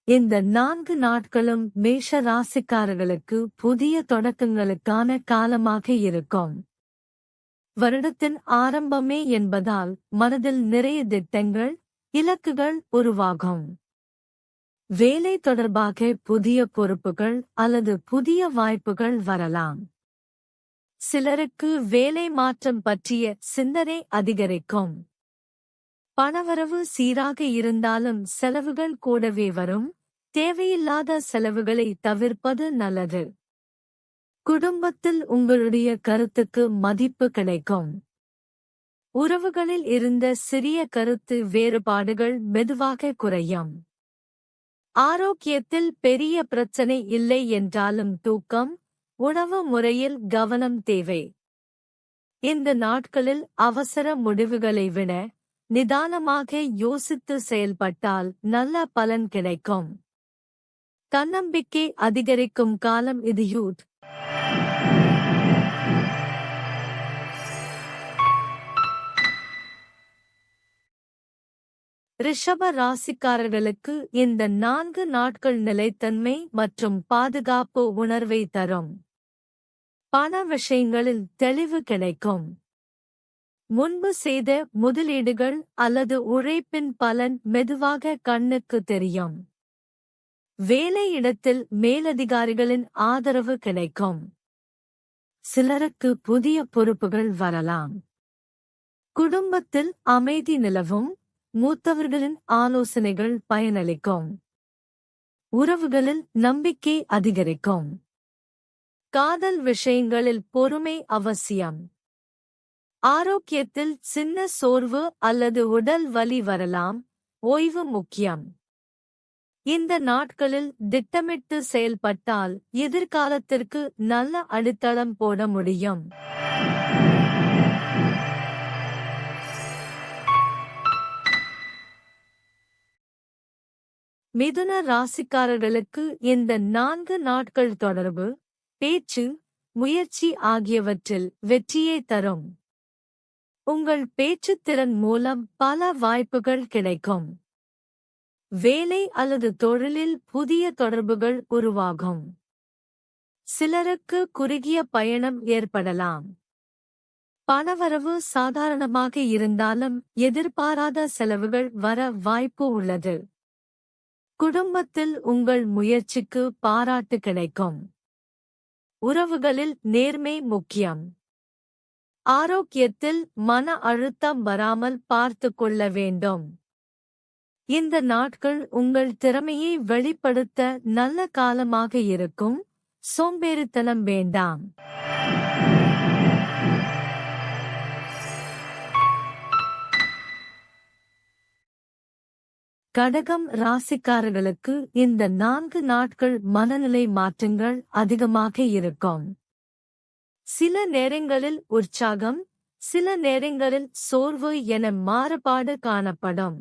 இந்த 4 நாட்களும் மேஷ ராசிக்காரர்களுக்கு புதிய தொடக்கங்களுக்கான காலமாக இருக்கும். வருடத்தின் ஆரம்பமே என்பதால் மனதில் நிறைய திட்டங்கள், இலக்குகள் உருவாகும். வேலை தொடர்பாக புதிய பொறுப்புகள் அல்லது புதிய வாய்ப்புகள் வரலாம். சிலருக்கு வேலை மாற்றம் பற்றிய சிந்தனை அதிகரிக்கும். பணவரவு சீராக இருந்தாலும் செலவுகள் கூடவே வரும். தேவையில்லாத செலவுகளை தவிர்ப்பது நல்லது. குடும்பத்தில் உங்களுடைய கருத்துக்கு மதிப்பு கிடைக்கும். உறவுகளில் இருந்த சிறிய கருத்து வேறுபாடுகள் மெதுவாக குறையும். ஆரோக்கியத்தில் பெரிய பிரச்சனை இல்லை என்றாலும் தூக்கம், உணவு முறையில் கவனம் தேவை. இந்த நாட்களில் அவசர முடிவுகளை விட நிதானமாக யோசித்து செயல்பட்டால் நல்ல பலன் கிடைக்கும். தன்னம்பிக்கை அதிகரிக்கும் காலம் இது. ரிஷப ராசிக்காரர்களுக்கு இந்த 4 நாட்கள் நிலைத்தன்மை மற்றும் பாதுகாப்பு உணர்வை தரும். பண விஷயங்களில் தெளிவு கிடைக்கும். முன்பு செய்த முதலீடுகள் அல்லது உழைப்பின் பலன் மெதுவாக கண்ணுக்கு தெரியும். வேலையிடத்தில் மேலதிகாரிகளின் ஆதரவு கிடைக்கும். சிலருக்கு புதிய பொறுப்புகள் வரலாம். குடும்பத்தில் அமைதி நிலவும். மூத்தவர்களின் ஆலோசனைகள் பயனளிக்கும். உறவுகளில் நம்பிக்கை அதிகரிக்கும். காதல் விஷயங்களில் பொறுமை அவசியம். ஆரோக்கியத்தில் சின்ன சோர்வு அல்லது உடல் வலி வரலாம். ஓய்வு முக்கியம். இந்த நாட்களில் திட்டமிட்டு செயல்பட்டால் எதிர்காலத்திற்கு நல்ல அடித்தளம் போட முடியும். மிதுன ராசிக்காரர்களுக்கு இந்த 4 நாட்கள் தொடர்பு, பேச்சு, முயற்சி ஆகியவற்றில் வெற்றியை தரும். உங்கள் பேச்சுத்திறன் மூலம் பல வாய்ப்புகள் கிடைக்கும். வேலை அல்லது தொழிலில் புதிய தொடர்புகள் உருவாகும். சிலருக்கு குறுகிய பயணம் ஏற்படலாம். பணவரவு சாதாரணமாக இருந்தாலும் எதிர்பாராத செலவுகள் வர வாய்ப்பு உள்ளது. குடும்பத்தில் உங்கள் முயற்சிக்கு பாராட்டு கிடைக்கும். உறவுகளில் நேர்மை முக்கியம். ஆரோக்கியத்தில் மன அழுத்தம் வராமல் பார்த்துக் கொள்ள வேண்டும். இந்த நாட்கள் உங்கள் திறமையை வெளிப்படுத்த நல்ல காலமாக இருக்கும். சோம்பேறித்தனம் வேண்டாம். கடகம் ராசிக்காரர்களுக்கு இந்த 4 நாட்கள் மனநிலை மாற்றங்கள் அதிகமாக இருக்கும். சில நேரங்களில் உற்சாகம், சில நேரங்களில் சோர்வு என மாறுபாடு காணப்படும்.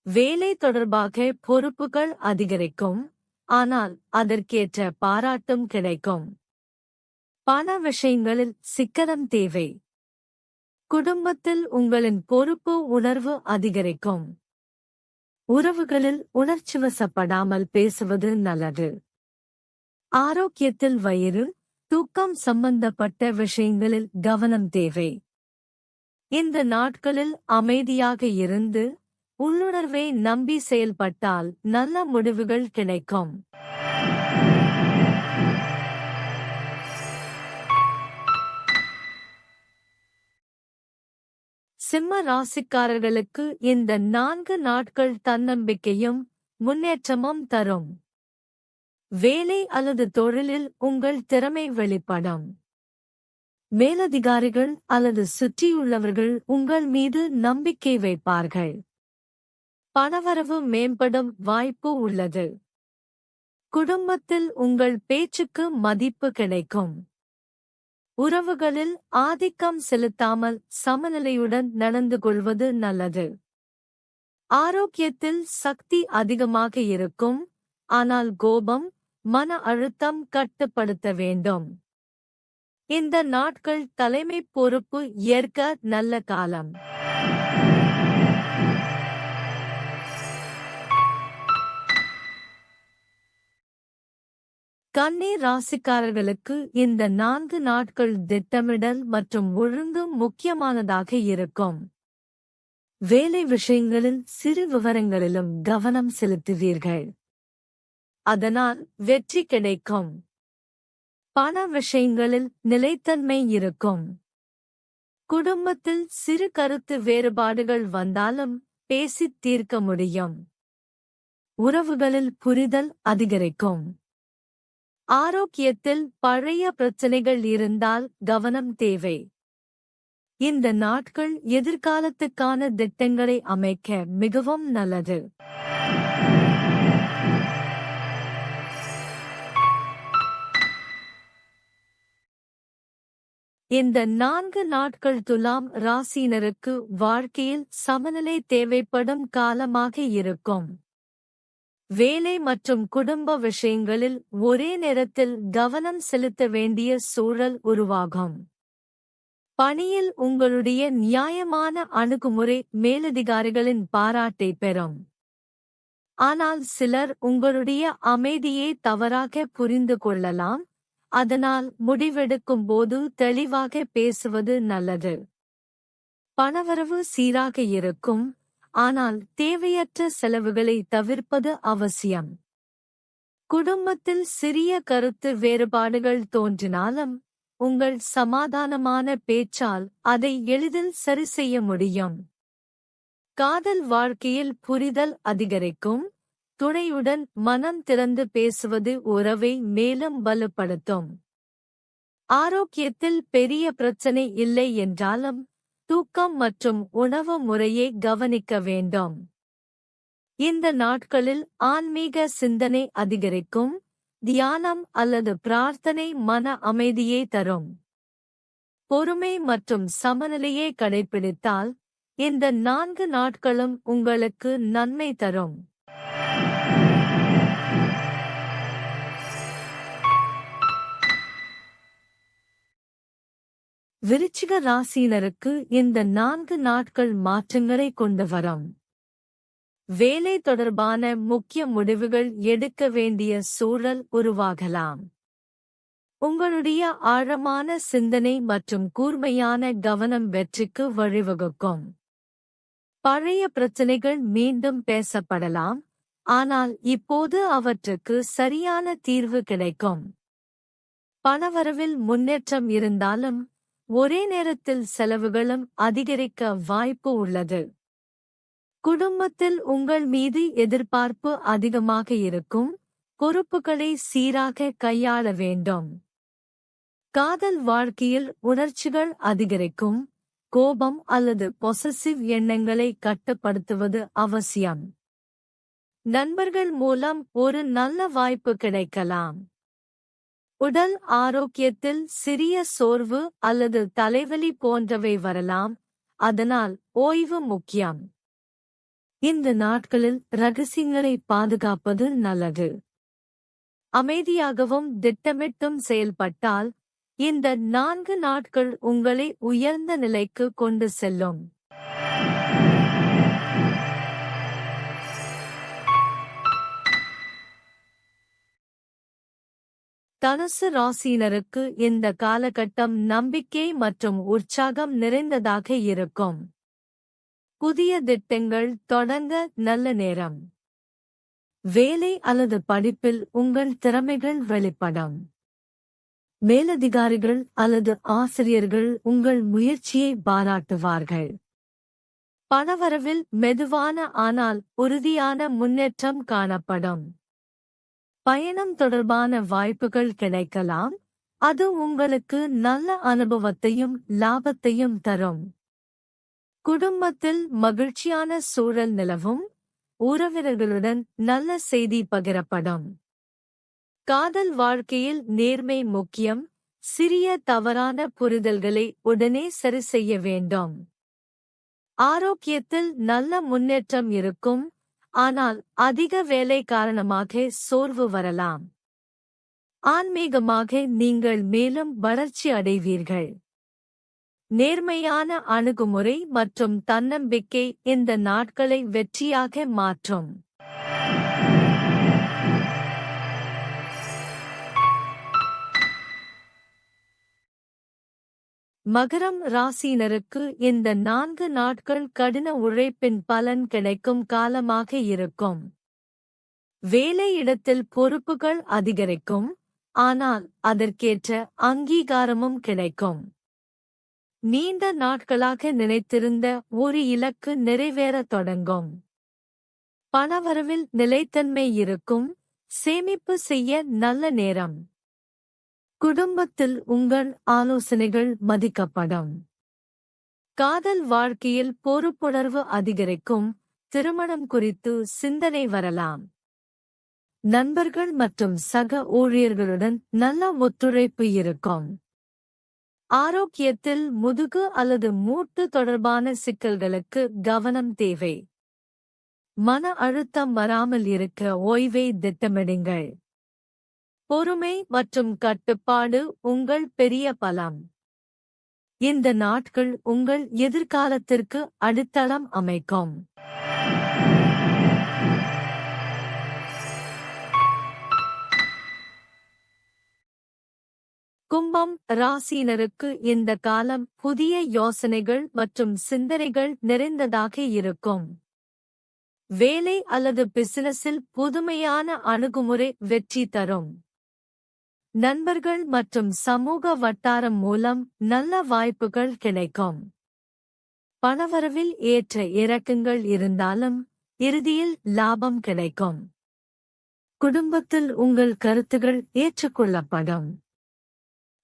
வேலை தொடர்பாக பொறுப்புகள் அதிகரிக்கும். ஆனால் அதற்கேற்ற பாராட்டும் கிடைக்கும். பண விஷயங்களில் சிக்கனம் தேவை. குடும்பத்தில் உங்களின் பொறுப்பு உணர்வு அதிகரிக்கும். உறவுகளில் உணர்ச்சிவசப்படாமல் பேசுவது நல்லது. ஆரோக்கியத்தில் வயிறு, தூக்கம் சம்பந்தப்பட்ட விஷயங்களில் கவனம் தேவை. இந்த நாட்களில் அமைதியாக இருந்து உள்ளுணர்வை நம்பி செயல்பட்டால் நல்ல முடிவுகள் கிடைக்கும். சிம்ம ராசிக்காரர்களுக்கு இந்த 4 நாட்கள் தன்னம்பிக்கையும் முன்னேற்றமும் தரும். வேலை அல்லது தொழிலில் உங்கள் திறமை வெளிப்படும். மேலதிகாரிகள் அல்லது சுற்றியுள்ளவர்கள் உங்கள் மீது நம்பிக்கை வைப்பார்கள். பணவரவு மேம்படும் வாய்ப்பு உள்ளது. குடும்பத்தில் உங்கள் பேச்சுக்கு மதிப்பு கிடைக்கும். உறவுகளில் ஆதிக்கம் செலுத்தாமல் சமநிலையுடன் நடந்து கொள்வது நல்லது. ஆரோக்கியத்தில் சக்தி அதிகமாக இருக்கும். ஆனால் கோபம், மன அழுத்தம் கட்டுப்படுத்த வேண்டும். இந்த நாட்கள் தலைமை பொறுப்பு ஏற்க நல்ல காலம். கன்னி ராசிக்காரர்களுக்கு இந்த 4 நாட்கள் திட்டமிடல் மற்றும் ஒழுங்கு முக்கியமானதாக இருக்கும். வேலை விஷயங்களில் சிறு விவரங்களிலும் கவனம் செலுத்துவீர்கள். அதனால் வெற்றி கிடைக்கும். பண விஷயங்களில் நிலைத்தன்மை இருக்கும். குடும்பத்தில் சிறு கருத்து வேறுபாடுகள் வந்தாலும் பேசித் தீர்க்க முடியும். உறவுகளில் புரிதல் அதிகரிக்கும். ஆரோக்கியத்தில் பழைய பிரச்சனைகள் இருந்தால் கவனம் தேவை. இந்த நாட்கள் எதிர்காலத்துக்கான திட்டங்களை அமைக்க மிகவும் நல்லது. இந்த 4 நாட்கள் துலாம் ராசியினருக்கு வாழ்க்கையில் சமநிலை தேவைப்படும் காலமாக இருக்கும். வேலை மற்றும் குடும்ப விஷயங்களில் ஒரே நேரத்தில் கவனம் செலுத்த வேண்டிய சூழல் உருவாகும். பணியில் உங்களுடைய நியாயமான அணுகுமுறை மேலதிகாரிகளின் பாராட்டை பெறும். ஆனால் சிலர் உங்களுடைய அமைதியை தவறாக புரிந்து கொள்ளலாம். அதனால் முடிவெடுக்கும் போது தெளிவாக பேசுவது நல்லது. பணவரவு சீராக இருக்கும். ஆனால் தேவையற்ற செலவுகளை தவிர்ப்பது அவசியம். குடும்பத்தில் சிறிய கருத்து வேறுபாடுகள் தோன்றினாலும் உங்கள் சமாதானமான பேச்சால் அதை எளிதில் சரிசெய்ய முடியும். காதல் வாழ்க்கையில் புரிதல் அதிகரிக்கும். துணையுடன் மனம் திறந்து பேசுவது உறவை மேலும் வலுப்படுத்தும். ஆரோக்கியத்தில் பெரிய பிரச்சனை இல்லை என்றாலும் தூக்கம் மற்றும் உணவு முறையை கவனிக்க வேண்டும். இந்த நாட்களில் ஆன்மீக சிந்தனை அதிகரிக்கும். தியானம் அல்லது பிரார்த்தனை மன அமைதியை தரும். பொறுமை மற்றும் சமநிலையை கடைப்பிடித்தால் இந்த 4 நாட்களும் உங்களுக்கு நன்மை தரும். விருச்சிக ராசியினருக்கு இந்த 4 நாட்கள் மாற்றங்களை கொண்டு வரும். வேலை தொடர்பான முக்கிய முடிவுகள் எடுக்க வேண்டிய சூழல் உருவாகலாம். உங்களுடைய ஆழமான சிந்தனை மற்றும் கூர்மையான கவனம் வெற்றிக்கு வழிவகுக்கும். பழைய பிரச்சனைகள் மீண்டும் பேசப்படலாம். ஆனால் இப்போது அவற்றுக்கு சரியான தீர்வு கிடைக்கும். பணவரவில் முன்னேற்றம் இருந்தாலும் ஒரே நேரத்தில் செலவுகளும் அதிகரிக்க வாய்ப்பு உள்ளது. குடும்பத்தில் உங்கள் மீது எதிர்பார்ப்பு அதிகமாக இருக்கும். பொறுப்புகளை சீராக கையாள வேண்டும். காதல் வாழ்க்கையில் உணர்ச்சிகள் அதிகரிக்கும். கோபம் அல்லது பொசசிவ் எண்ணங்களை கட்டுப்படுத்துவது அவசியம். நண்பர்கள் மூலம் ஒரு நல்ல வாய்ப்பு கிடைக்கலாம். உடல் ஆரோக்கியத்தில் சிறிய சோர்வு அல்லது தலைவலி போன்றவை வரலாம். அதனால் ஓய்வு முக்கியம். இந்த நாட்களில் ரகசியங்களை பாதுகாப்பது நல்லது. அமைதியாகவும் திட்டமிட்டும் செயல்பட்டால் இந்த 4 நாட்கள் உங்களை உயர்ந்த நிலைக்கு கொண்டு செல்லும். தனுசு ராசியினருக்கு இந்த காலகட்டம் நம்பிக்கை மற்றும் உற்சாகம் நிறைந்ததாக இருக்கும். புதிய திட்டங்கள் தொடங்க நல்ல நேரம். வேலை அல்லது படிப்பில் உங்கள் திறமைகள் வெளிப்படும். மேலதிகாரிகள் அல்லது ஆசிரியர்கள் உங்கள் முயற்சியை பாராட்டுவார்கள். பணவரவில் மெதுவான ஆனால் உறுதியான முன்னேற்றம் காணப்படும். பயணம் தொடர்பான வாய்ப்புகள் கிடைக்கலாம். அது உங்களுக்கு நல்ல அனுபவத்தையும் லாபத்தையும் தரும். குடும்பத்தில் மகிழ்ச்சியான சூழல் நிலவும். உறவினர்களுடன் நல்ல செய்தி பகிரப்படும். காதல் வாழ்க்கையில் நேர்மை முக்கியம். சிறிய தவறான புரிதல்களை உடனே சரி செய்ய வேண்டும். ஆரோக்கியத்தில் நல்ல முன்னேற்றம் இருக்கும். ஆனால் அதிக வேலை காரணமாக சோர்வு வரலாம். ஆன்மீகமாக நீங்கள் மேலும் வளர்ச்சி அடைவீர்கள். நேர்மையான அணுகுமுறை மற்றும் தன்னம்பிக்கை இந்த நாட்களை வெற்றியாக மாற்றும். மகரம் ராசியினருக்கு இந்த 4 நாட்கள் கடின உழைப்பின் பலன் கிடைக்கும் காலமாக இருக்கும். வேலையிடத்தில் பொறுப்புகள் அதிகரிக்கும், ஆனால் அதற்கேற்ற அங்கீகாரமும் கிடைக்கும். நீண்ட நாட்களாக நினைத்திருந்த ஒரு இலக்கு நிறைவேறத் தொடங்கும். பணவரவில் நிலைத்தன்மை இருக்கும், சேமிப்பு செய்ய நல்ல நேரம். குடும்பத்தில் உங்கள் ஆலோசனைகள் மதிக்கப்படும். காதல் வாழ்க்கையில் பொறுப்புணர்வு அதிகரிக்கும், திருமணம் குறித்து சிந்தனை வரலாம். நண்பர்கள் மற்றும் சக ஊழியர்களுடன் நல்ல ஒத்துழைப்பு இருக்கும். ஆரோக்கியத்தில் முதுகு அல்லது மூட்டு தொடர்பான சிக்கல்களுக்கு கவனம் தேவை. மன அழுத்தம் வராமல் இருக்க ஓய்வை திட்டமிடுங்கள். பொறுமை மற்றும் கட்டுப்பாடு உங்கள் பெரிய பலம். இந்த நாட்கள் உங்கள் எதிர்காலத்திற்கு அடித்தளம் அமைக்கும். கும்பம் ராசியினருக்கு இந்த காலம் புதிய யோசனைகள் மற்றும் சிந்தனைகள் நிறைந்ததாக இருக்கும். வேலை அல்லது பிசினஸில் புதுமையான அணுகுமுறை வெற்றி தரும். நண்பர்கள் மற்றும் சமூக வட்டாரம் மூலம் நல்ல வாய்ப்புகள் கிடைக்கும். பணவரவில் ஏற்ற இறக்கங்கள் இருந்தாலும் இறுதியில் லாபம் கிடைக்கும். குடும்பத்தில் உங்கள் கருத்துகள் ஏற்றுக்கொள்ளப்படும்.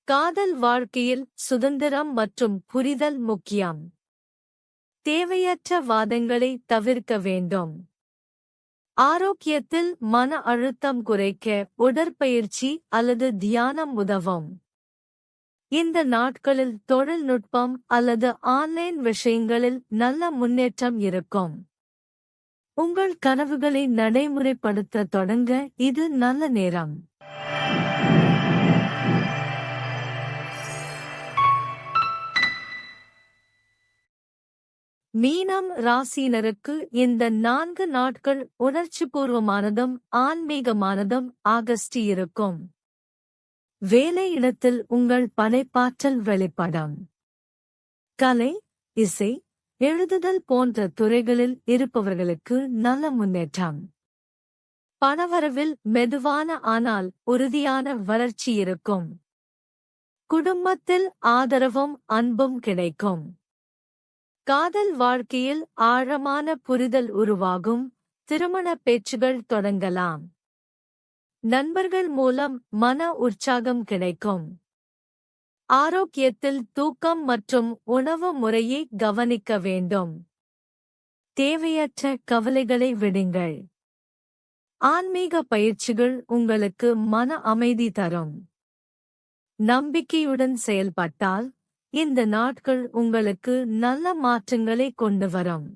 காதல் வாழ்க்கையில் சுதந்திரம் மற்றும் புரிதல் முக்கியம். தேவையற்ற வாதங்களை தவிர்க்க வேண்டும். ஆரோக்கியத்தில் மன அழுத்தம் குறைக்க உடற்பயிற்சி அல்லது தியானம் உதவும். இந்த நாட்களில் தொழில்நுட்பம் அல்லது ஆன்லைன் விஷயங்களில் நல்ல முன்னேற்றம் இருக்கும். உங்கள் கனவுகளை நடைமுறைப்படுத்த தொடங்க இது நல்ல நேரம். மீனம் ராசியினருக்கு இந்த 4 நாட்கள் உணர்ச்சிபூர்வமானதும் ஆன்மீகமானதும் ஆகஸ்ட் இருக்கும். வேலையிடத்தில் உங்கள் படைப்பாற்றல் வெளிப்படும். கலை, இசை, எழுதுதல் போன்ற துறைகளில் இருப்பவர்களுக்கு நல்ல முன்னேற்றம். பணவரவில் மெதுவான ஆனால் உறுதியான வளர்ச்சி இருக்கும். குடும்பத்தில் ஆதரவும் அன்பும் கிடைக்கும். காதல் வாழ்க்கையில் ஆழமான புரிதல் உருவாகும், திருமண பேச்சுகள் தொடங்கலாம். நண்பர்கள் மூலம் மன உற்சாகம் கிடைக்கும். ஆரோக்கியத்தில் தூக்கம் மற்றும் உணவு முறையை கவனிக்க வேண்டும். தேவையற்ற கவலைகளை விடுங்கள். ஆன்மீக பயிற்சிகள் உங்களுக்கு மன அமைதி தரும். நம்பிக்கையுடன் செயல்பட்டால் இந்த நாட்கள் உங்களுக்கு நல்ல மாற்றங்களை கொண்டு வரும்.